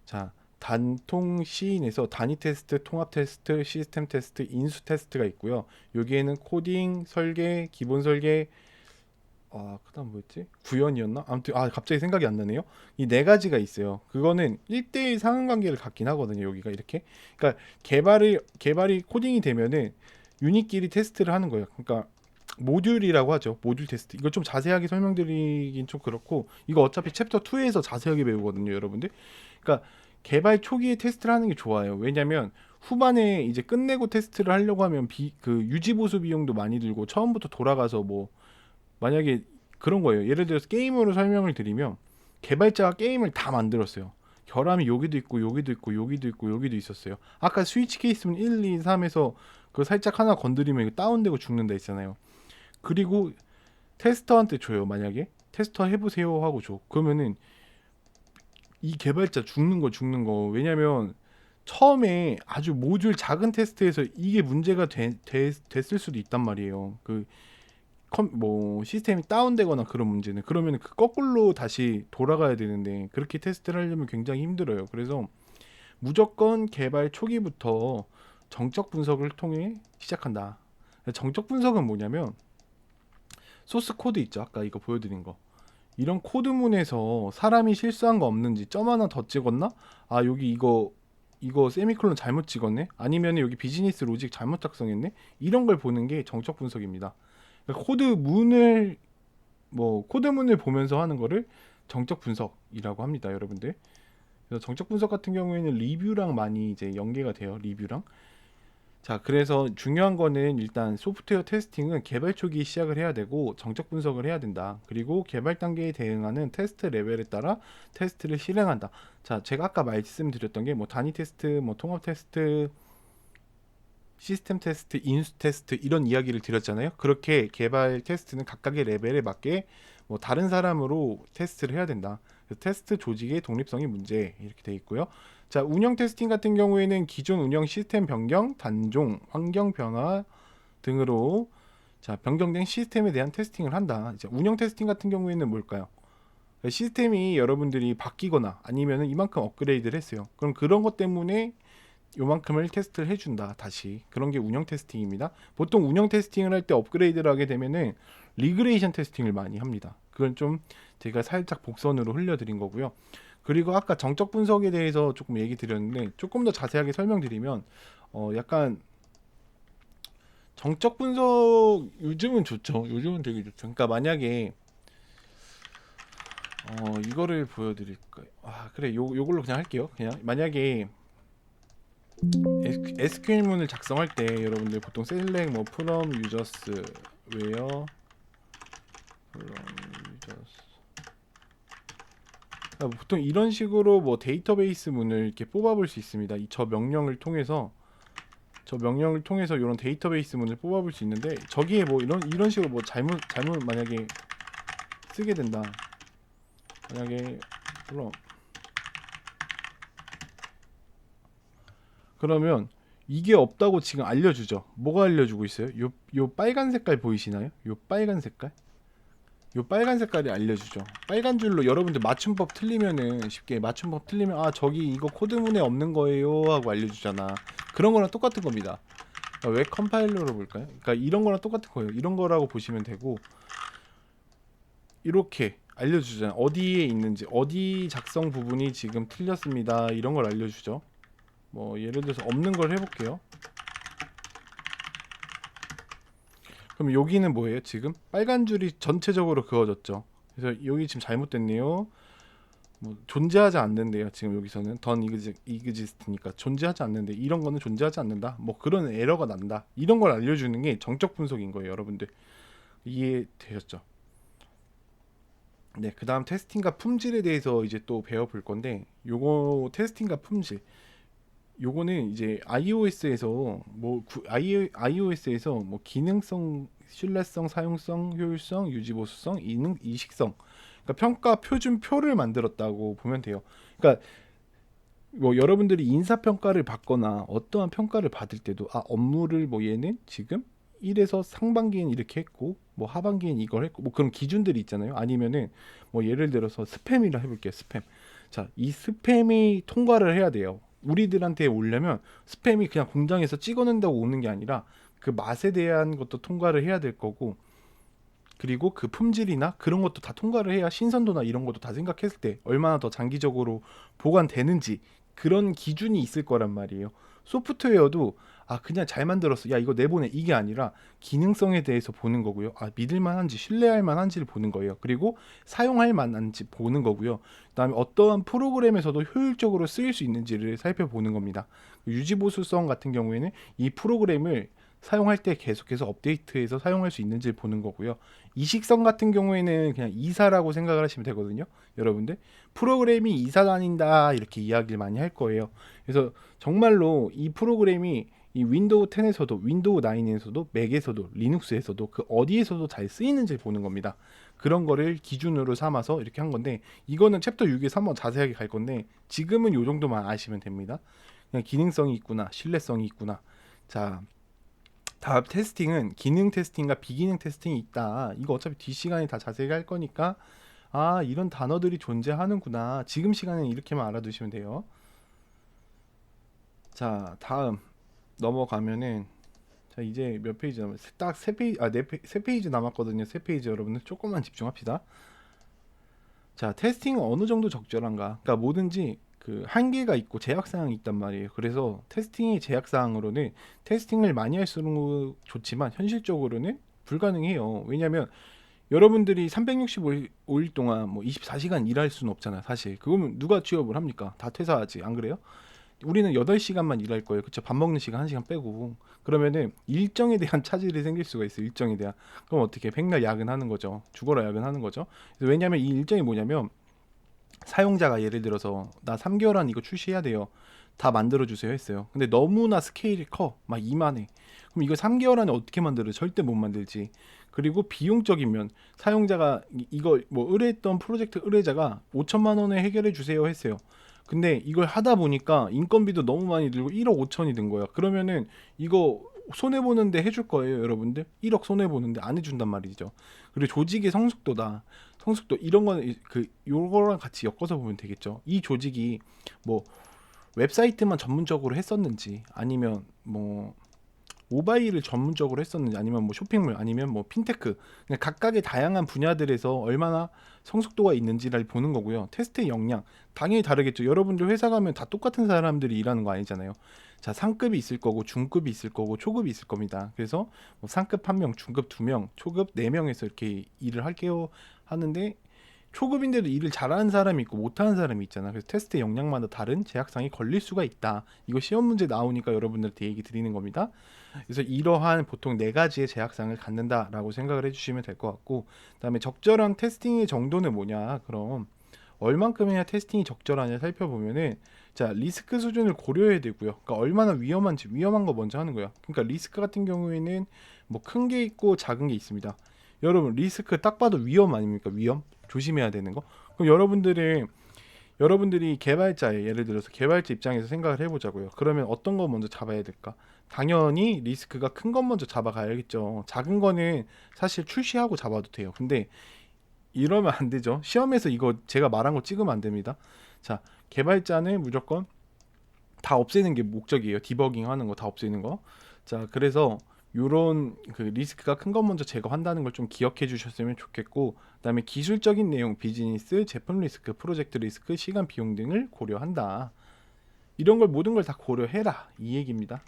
자 단통 시인에서 단위 테스트, 통합 테스트, 시스템 테스트, 인수 테스트가 있고요. 여기에는 코딩, 설계, 기본 설계, 그다음 뭐였지? 구현이었나? 아무튼 갑자기 생각이 안 나네요. 이 네 가지가 있어요. 그거는 1대1 상관관계를 갖긴 하거든요. 여기가 이렇게. 그러니까 개발이 코딩이 되면은 유닛끼리 테스트를 하는 거예요. 그러니까 모듈이라고 하죠. 모듈 테스트. 이걸 좀 자세하게 설명드리긴 좀 그렇고, 이거 어차피 챕터 2에서 자세하게 배우거든요, 여러분들. 그러니까 개발 초기에 테스트를 하는 게 좋아요. 왜냐면 후반에 이제 끝내고 테스트를 하려고 하면 그 유지 보수 비용도 많이 들고, 처음부터 돌아가서 뭐 만약에 그런 거예요. 예를 들어서 게임으로 설명을 드리면, 개발자가 게임을 다 만들었어요. 결함이 여기도 있고 여기도 있고 여기도 있고 여기도 있었어요. 아까 스위치 케이스는 1, 2, 3에서 그 살짝 하나 건드리면 이거 다운되고 죽는다 했잖아요. 그리고 테스터한테 줘요. 만약에 테스터 해보세요 하고 줘. 그러면은 이 개발자 죽는 거. 왜냐면 처음에 아주 모듈 작은 테스트에서 이게 문제가 됐을 수도 있단 말이에요. 뭐 시스템이 다운되거나 그런 문제는, 그러면 그 거꾸로 다시 돌아가야 되는데, 그렇게 테스트를 하려면 굉장히 힘들어요. 그래서 무조건 개발 초기부터 정적 분석을 통해 시작한다. 정적 분석은 뭐냐면, 소스 코드 있죠, 아까 이거 보여드린 거. 이런 코드문에서 사람이 실수한 거 없는지, 점 하나 더 찍었나? 아, 여기 이거 세미콜론 잘못 찍었네? 아니면 여기 비즈니스 로직 잘못 작성했네? 이런 걸 보는 게 정적 분석입니다. 그러니까 코드문을 보면서 하는 거를 정적 분석이라고 합니다, 여러분들. 그래서 정적 분석 같은 경우에는 리뷰랑 많이 이제 연계가 돼요, 리뷰랑. 자, 그래서 중요한 거는 일단 소프트웨어 테스팅은 개발 초기 시작을 해야 되고 정적 분석을 해야 된다. 그리고 개발 단계에 대응하는 테스트 레벨에 따라 테스트를 실행한다. 자, 제가 아까 말씀드렸던 게 뭐 단위 테스트, 뭐 통합 테스트, 시스템 테스트, 인수 테스트 이런 이야기를 드렸잖아요. 그렇게 개발 테스트는 각각의 레벨에 맞게 뭐 다른 사람으로 테스트를 해야 된다. 테스트 조직의 독립성이 문제 이렇게 돼 있고요. 자, 운영 테스팅 같은 경우에는 기존 운영 시스템 변경, 단종, 환경 변화 등으로 자, 변경된 시스템에 대한 테스팅을 한다. 이제 운영 테스팅 같은 경우에는 뭘까요? 시스템이 여러분들이 바뀌거나 아니면은 이만큼 업그레이드를 했어요. 그럼 그런 것 때문에 요만큼을 테스트를 해준다. 다시 그런 게 운영 테스팅입니다. 보통 운영 테스팅을 할 때 업그레이드를 하게 되면은 리그레이션 테스팅을 많이 합니다. 그건 좀 제가 살짝 복선으로 흘려드린 거고요. 그리고 아까 정적 분석에 대해서 조금 얘기 드렸는데, 조금 더 자세하게 설명드리면 약간 정적 분석 요즘은 좋죠. 요즘은 되게 좋죠. 그러니까 만약에 이거를 보여드릴까요? 아, 그래, 요걸로 그냥 할게요. 그냥 만약에 SQL문을 작성할 때 여러분들 보통 select 뭐 from users where from users, 보통 이런 식으로 뭐 데이터베이스 문을 이렇게 뽑아볼 수 있습니다. 저 명령을 통해서 이런 데이터베이스 문을 뽑아볼 수 있는데, 저기에 뭐 이런 식으로 뭐 잘못 만약에 쓰게 된다. 만약에 그러면 이게 없다고 지금 알려주죠. 뭐가 알려주고 있어요? 요 빨간 색깔 보이시나요? 요 빨간 색깔이 알려주죠. 빨간 줄로 여러분들 맞춤법 틀리면은, 쉽게 맞춤법 틀리면 아, 저기 이거 코드문에 없는 거예요 하고 알려주잖아. 그런 거랑 똑같은 겁니다. 왜 컴파일러로 볼까요? 그러니까 이런 거랑 똑같은 거예요. 이런 거라고 보시면 되고, 이렇게 알려주잖아요. 어디에 있는지, 어디 작성 부분이 지금 틀렸습니다. 이런 걸 알려주죠. 뭐 예를 들어서 없는 걸 해볼게요. 그럼 여기는 뭐예요? 지금 빨간 줄이 전체적으로 그어졌죠. 그래서 여기 지금 잘못됐네요. 뭐 존재하지 않는데요. 지금 여기서는 던 이그지스트니까 존재하지 않는데, 이런 거는 존재하지 않는다. 뭐 그런 에러가 난다. 이런 걸 알려주는 게 정적 분석인 거예요, 여러분들. 이해되셨죠? 네, 그다음 테스팅과 품질에 대해서 이제 또 배워볼 건데, 요거 테스팅과 품질, 요거는 이제 iOS에서 iOS에서 뭐 기능성, 신뢰성, 사용성, 효율성, 유지보수성, 이식성, 그러니까 평가 표준표를 만들었다고 보면 돼요. 그러니까 뭐 여러분들이 인사 평가를 받거나 어떠한 평가를 받을 때도, 아, 업무를 뭐 얘는 지금 1에서 상반기엔 이렇게 했고 뭐 하반기엔 이걸 했고 뭐 그런 기준들이 있잖아요. 아니면은 뭐 예를 들어서 스팸이라 해볼게요. 스팸. 자, 이 스팸이 통과를 해야 돼요. 우리들한테 오려면 스팸이 그냥 공장에서 찍어낸다고 오는 게 아니라 그 맛에 대한 것도 통과를 해야 될 거고, 그리고 그 품질이나 그런 것도 다 통과를 해야, 신선도나 이런 것도 다 생각했을 때 얼마나 더 장기적으로 보관되는지, 그런 기준이 있을 거란 말이에요. 소프트웨어도 그냥 잘 만들었어. 야, 이거 내보내. 이게 아니라 기능성에 대해서 보는 거고요. 믿을 만한지 신뢰할 만한지를 보는 거예요. 그리고 사용할 만한지 보는 거고요. 그다음에 어떠한 프로그램에서도 효율적으로 쓰일 수 있는지를 살펴보는 겁니다. 유지보수성 같은 경우에는 이 프로그램을 사용할 때 계속해서 업데이트해서 사용할 수 있는지를 보는 거고요. 이식성 같은 경우에는 그냥 이사라고 생각을 하시면 되거든요. 여러분들 프로그램이 이사 다닌다 이렇게 이야기를 많이 할 거예요. 그래서 정말로 이 프로그램이 이 윈도우 10에서도 윈도우 9에서도 맥에서도 리눅스에서도 그 어디에서도 잘 쓰이는지 보는 겁니다. 그런 거를 기준으로 삼아서 이렇게 한 건데, 이거는 챕터 6에서 한번 자세하게 갈 건데 지금은 요 정도만 아시면 됩니다. 그냥 기능성이 있구나, 신뢰성이 있구나. 자, 다음 테스팅은 기능 테스팅과 비기능 테스팅이 있다. 이거 어차피 뒷시간에 다 자세히 할 거니까 이런 단어들이 존재하는구나. 지금 시간에 이렇게만 알아두시면 돼요. 자, 다음 넘어가면은, 자, 이제 몇 페이지 남았어요? 딱 세 페이지, 세 페이지 남았거든요. 세 페이지. 여러분들 조금만 집중합시다. 자, 테스팅은 어느 정도 적절한가? 그러니까 뭐든지 그 한계가 있고 제약 사항이 있단 말이에요. 그래서 테스팅의 제약 사항으로는 테스팅을 많이 할수록 좋지만 현실적으로는 불가능해요. 왜냐면 여러분들이 365일 동안 뭐 24시간 일할 수는 없잖아요. 사실 그거면 누가 취업을 합니까? 다 퇴사하지, 안 그래요? 우리는 8시간만 일할 거예요. 그쵸? 밥 먹는 시간 1시간 빼고. 그러면은 일정에 대한 차질이 생길 수가 있어요. 일정에 대한. 그럼 어떻게 백날 야근하는 거죠. 죽어라 야근하는 거죠. 왜냐면 이 일정이 뭐냐면, 사용자가 예를 들어서 나 3개월 안 이거 출시해야 돼요. 다 만들어 주세요 했어요. 근데 너무나 스케일이 커. 막 이만해. 그럼 이거 3개월 안에 어떻게 만들어? 절대 못 만들지. 그리고 비용적인 면, 사용자가 이거 뭐 의뢰했던 프로젝트 의뢰자가 5천만 원에 해결해 주세요 했어요. 근데 이걸 하다 보니까 인건비도 너무 많이 들고 1억 5천이 든 거야. 그러면은 이거 손해 보는데 해줄 거예요, 여러분들? 1억 손해 보는데 안 해준단 말이죠. 그리고 조직의 성숙도다. 성숙도 이런 거는 그 요거랑 같이 엮어서 보면 되겠죠. 이 조직이 뭐 웹사이트만 전문적으로 했었는지, 아니면 뭐 모바일을 전문적으로 했었는지, 아니면 뭐 쇼핑몰, 아니면 뭐 핀테크, 그냥 각각의 다양한 분야들에서 얼마나 성숙도가 있는지를 보는 거고요. 테스트의 역량 당연히 다르겠죠. 여러분들 회사 가면 다 똑같은 사람들이 일하는 거 아니잖아요. 자, 상급이 있을 거고 중급이 있을 거고 초급이 있을 겁니다. 그래서 뭐 상급 1명, 중급 2명, 초급 4명에서 이렇게 일을 할게요 하는데, 초급인데도 일을 잘하는 사람이 있고 못하는 사람이 있잖아. 그래서 테스트 역량마다 다른 제약상이 걸릴 수가 있다. 이거 시험 문제 나오니까 여러분들한테 얘기 드리는 겁니다. 그래서 이러한 보통 4가지의 제약상을 갖는다라고 생각을 해주시면 될 것 같고, 그다음에 적절한 테스팅의 정도는 뭐냐? 그럼 얼만큼이나 테스팅이 적절하냐 살펴보면은, 자, 리스크 수준을 고려해야 되고요. 그러니까 얼마나 위험한지, 위험한 거 먼저 하는 거야. 그러니까 리스크 같은 경우에는 뭐 큰 게 있고 작은 게 있습니다. 여러분 리스크 딱 봐도 위험 아닙니까? 위험 조심해야 되는 거. 그럼 여러분들이 개발자에, 예를 들어서 개발자 입장에서 생각을 해보자고요. 그러면 어떤 거 먼저 잡아야 될까? 당연히 리스크가 큰 건 먼저 잡아가야겠죠. 작은 거는 사실 출시하고 잡아도 돼요. 근데 이러면 안 되죠. 시험에서 이거 제가 말한 거 찍으면 안 됩니다. 자, 개발자는 무조건 다 없애는 게 목적이에요. 디버깅 하는 거 다 없애는 거. 자, 그래서 요런 그 리스크가 큰 것 먼저 제거한다는 걸 좀 기억해 주셨으면 좋겠고, 그다음에 기술적인 내용, 비즈니스, 제품 리스크, 프로젝트 리스크, 시간, 비용 등을 고려한다. 이런 걸 모든 걸 다 고려해라 이 얘기입니다.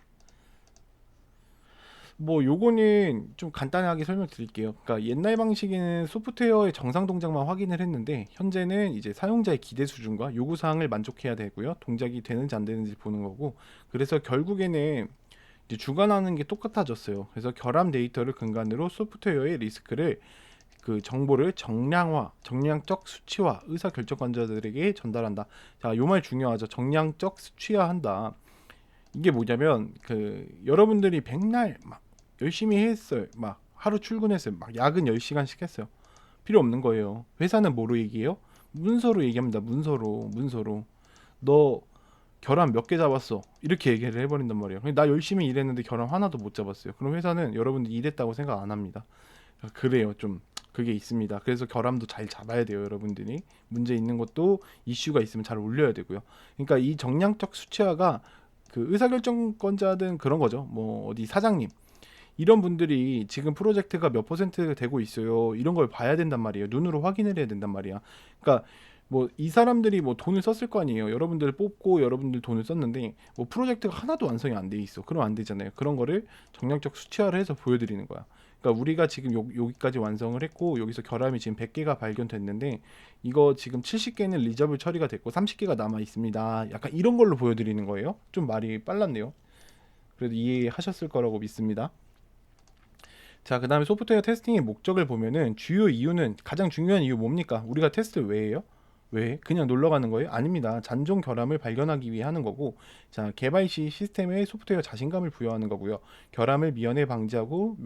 뭐 요거는 좀 간단하게 설명드릴게요. 그러니까 옛날 방식에는 소프트웨어의 정상 동작만 확인을 했는데, 현재는 이제 사용자의 기대 수준과 요구 사항을 만족해야 되고요. 동작이 되는지 안 되는지 보는 거고, 그래서 결국에는 이제 주관하는 게 똑같아졌어요. 그래서 결함 데이터를 근간으로 소프트웨어의 리스크를, 그 정보를 정량적 수치화, 의사 결정권자들에게 전달한다. 자, 요 말 중요하죠. 정량적 수치화한다. 이게 뭐냐면, 그 여러분들이 백날 막 열심히 했어요. 막 하루 출근했어요. 막 야근 10시간씩 했어요. 필요 없는 거예요. 회사는 뭐로 얘기해요? 문서로 얘기합니다. 문서로. 너 결함 몇 개 잡았어? 이렇게 얘기를 해버린단 말이에요. 나 열심히 일했는데 결함 하나도 못 잡았어요. 그럼 회사는 여러분들 일했다고 생각 안 합니다. 그래요. 좀 그게 있습니다. 그래서 결함도 잘 잡아야 돼요. 여러분들이 문제 있는 것도 이슈가 있으면 잘 올려야 되고요. 그러니까 이 정량적 수치화가 그 의사결정권자든 그런 거죠. 뭐 어디 사장님 이런 분들이 지금 프로젝트가 몇 퍼센트 되고 있어요. 이런 걸 봐야 된단 말이에요. 눈으로 확인을 해야 된단 말이야. 그러니까 뭐 이 사람들이 뭐 돈을 썼을 거 아니에요. 여러분들 뽑고 여러분들 돈을 썼는데 뭐 프로젝트가 하나도 완성이 안 돼 있어. 그럼 안 되잖아요. 그런 거를 정량적 수치화를 해서 보여드리는 거야. 그러니까 우리가 지금 여기까지 완성을 했고 여기서 결함이 지금 100개가 발견됐는데 이거 지금 70개는 리저블 처리가 됐고 30개가 남아 있습니다. 약간 이런 걸로 보여드리는 거예요. 좀 말이 빨랐네요. 그래도 이해하셨을 거라고 믿습니다. 자, 그 다음에 소프트웨어 테스팅의 목적을 보면은 주요 이유는 가장 중요한 이유 뭡니까? 우리가 테스트를 왜 해요? 왜? 그냥 놀러 가는 거예요? 아닙니다. 잔존 결함을 발견하기 위해 하는 거고, 자, 개발 시 시스템에 소프트웨어 자신감을 부여하는 거고요. 결함을 미연에 방지하고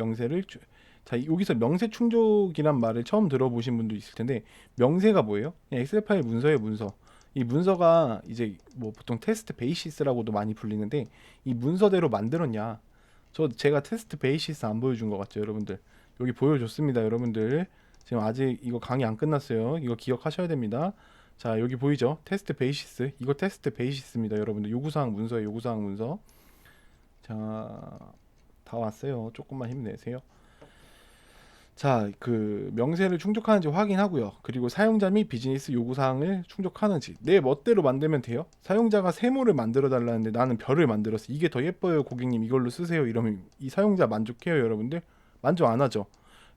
자, 여기서 명세 충족이란 말을 처음 들어보신 분도 있을 텐데, 명세가 뭐예요? 그냥 엑셀 파일 문서예요, 문서. 이 문서가 이제 뭐 보통 테스트 베이시스라고도 많이 불리는데, 이 문서대로 만들었냐? 제가 테스트 베이시스 안 보여준 것 같죠, 여러분들? 여기 보여줬습니다, 여러분들. 지금 아직 이거 강의 안 끝났어요. 이거 기억하셔야 됩니다. 자, 여기 보이죠? 테스트 베이시스. 이거 테스트 베이시스입니다, 여러분들. 요구사항 문서예요, 요구사항 문서. 자, 다 왔어요. 조금만 힘내세요. 자, 그 명세를 충족하는지 확인하고요. 그리고 사용자 및 비즈니스 요구사항을 충족하는지 내 멋대로 만들면 돼요. 사용자가 세모를 만들어 달라는데 나는 별을 만들었어. 이게 더 예뻐요, 고객님. 이걸로 쓰세요. 이러면 이 사용자 만족해요, 여러분들? 만족 안 하죠.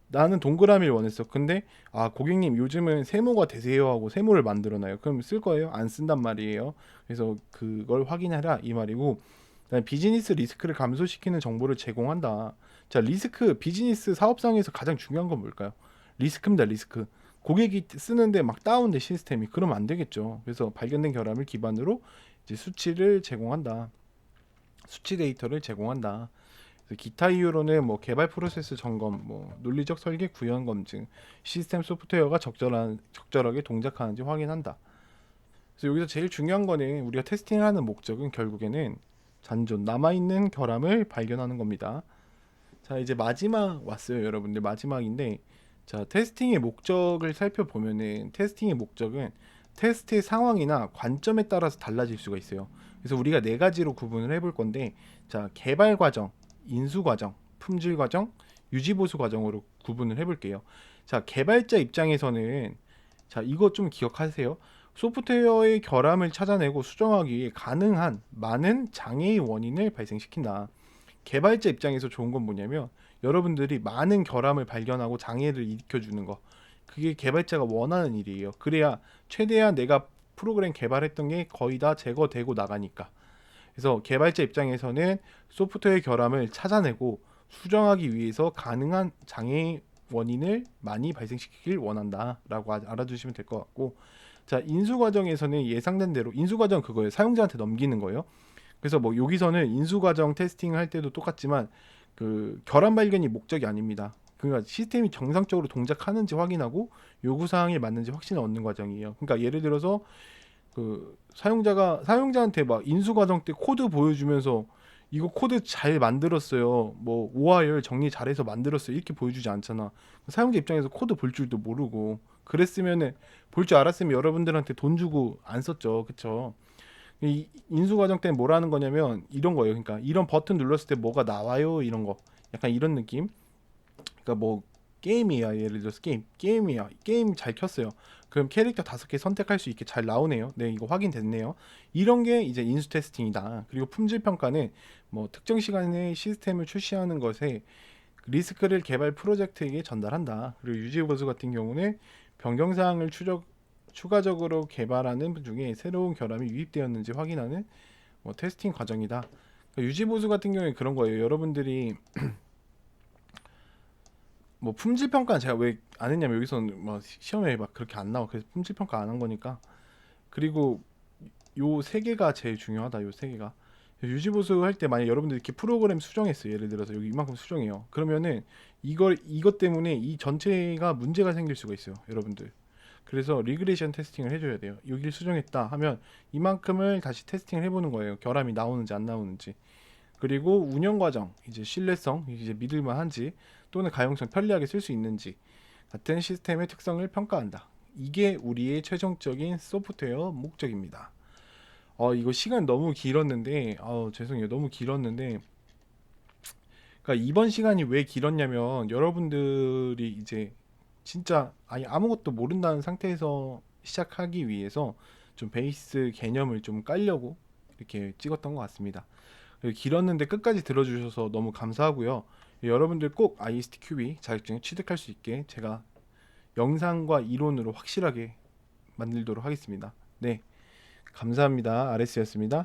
나는 동그라미를 원했어. 근데 고객님 요즘은 세모가 되세요 하고 세모를 만들어놔요. 그럼 쓸 거예요? 안 쓴단 말이에요. 그래서 그걸 확인하라 이 말이고, 그다음에 비즈니스 리스크를 감소시키는 정보를 제공한다. 자, 리스크 비즈니스 사업상에서 가장 중요한 건 뭘까요? 리스크입니다. 리스크. 고객이 쓰는데 막 다운돼 시스템이 그러면 안 되겠죠. 그래서 발견된 결함을 기반으로 이제 수치를 제공한다. 수치 데이터를 제공한다. 기타 이유로는 뭐 개발 프로세스 점검, 뭐 논리적 설계 구현 검증, 시스템 소프트웨어가 적절하게 동작하는지 확인한다. 그래서 여기서 제일 중요한 거는 우리가 테스팅하는 목적은 결국에는 잔존 남아있는 결함을 발견하는 겁니다. 자, 이제 마지막 왔어요, 여러분들. 마지막인데, 자, 테스팅의 목적을 살펴보면은 테스팅의 목적은 테스트의 상황이나 관점에 따라서 달라질 수가 있어요. 그래서 우리가 네 가지로 구분을 해볼 건데, 자, 개발 과정, 인수 과정, 품질 과정, 유지 보수 과정으로 구분을 해볼게요. 자, 개발자 입장에서는 자, 이거 좀 기억하세요. 소프트웨어의 결함을 찾아내고 수정하기 위해 가능한 많은 장애의 원인을 발생시킨다. 개발자 입장에서 좋은 건 뭐냐면 여러분들이 많은 결함을 발견하고 장애를 일으켜주는 거. 그게 개발자가 원하는 일이에요. 그래야 최대한 내가 프로그램 개발했던 게 거의 다 제거되고 나가니까. 그래서 개발자 입장에서는 소프트웨어 결함을 찾아내고 수정하기 위해서 가능한 장애 원인을 많이 발생시키길 원한다라고 알아두시면 될 것 같고, 자, 인수 과정에서는 예상된 대로 인수 과정 그거예요. 사용자한테 넘기는 거예요. 그래서 뭐 여기서는 인수 과정 테스팅을 할 때도 똑같지만 그 결함 발견이 목적이 아닙니다. 그러니까 시스템이 정상적으로 동작하는지 확인하고 요구 사항에 맞는지 확신을 얻는 과정이에요. 그러니까 예를 들어서 그 사용자한테 막 인수 과정 때 코드 보여주면서 이거 코드 잘 만들었어요. 뭐 오화열 정리 잘해서 만들었어요. 이렇게 보여주지 않잖아. 사용자 입장에서 코드 볼 줄도 모르고 그랬으면은 볼 줄 알았으면 여러분들한테 돈 주고 안 썼죠. 그쵸? 이 인수 과정 때는 뭐라는 거냐면 이런 거예요. 그러니까 이런 버튼 눌렀을 때 뭐가 나와요. 이런 거. 약간 이런 느낌. 그러니까 뭐 게임이야, 예를 들어서 게임이야, 게임 잘 켰어요. 그럼 캐릭터 5개 선택할 수 있게 잘 나오네요. 네, 이거 확인됐네요. 이런 게 이제 인수 테스팅이다. 그리고 품질 평가는 뭐 특정 시간에 시스템을 출시하는 것에 리스크를 개발 프로젝트에게 전달한다. 그리고 유지 보수 같은 경우는 변경 사항을 추가적으로 개발하는 중에 새로운 결함이 유입되었는지 확인하는 뭐 테스팅 과정이다. 그러니까 유지 보수 같은 경우에 그런 거예요. 여러분들이 뭐 품질 평가는 제가 왜 안 했냐면 여기서는 뭐 시험에 막 그렇게 안 나와. 그래서 품질 평가 안 한 거니까. 그리고 요 세 개가 제일 중요하다. 요 세 개가 유지 보수 할 때 만약 여러분들 이렇게 프로그램 수정했어요. 예를 들어서 여기 이만큼 수정해요. 그러면은 이것 때문에 이 전체가 문제가 생길 수가 있어요, 여러분들. 그래서 리그레이션 테스팅을 해줘야 돼요. 여기를 수정했다 하면 이만큼을 다시 테스팅을 해보는 거예요. 결함이 나오는지 안 나오는지. 그리고 운영 과정, 이제 신뢰성, 이제 믿을만한지 또는 가용성, 편리하게 쓸 수 있는지 같은 시스템의 특성을 평가한다. 이게 우리의 최종적인 소프트웨어 목적입니다. 이거 시간 너무 길었는데, 죄송해요. 너무 길었는데, 그러니까 이번 시간이 왜 길었냐면 여러분들이 이제 진짜 아니 아무것도 모른다는 상태에서 시작하기 위해서 좀 베이스 개념을 좀 깔려고 이렇게 찍었던 것 같습니다. 길었는데 끝까지 들어주셔서 너무 감사하고요. 여러분들 꼭 IST 큐비 자격증 취득할 수 있게 제가 영상과 이론으로 확실하게 만들도록 하겠습니다. 네, 감사합니다. RS였습니다.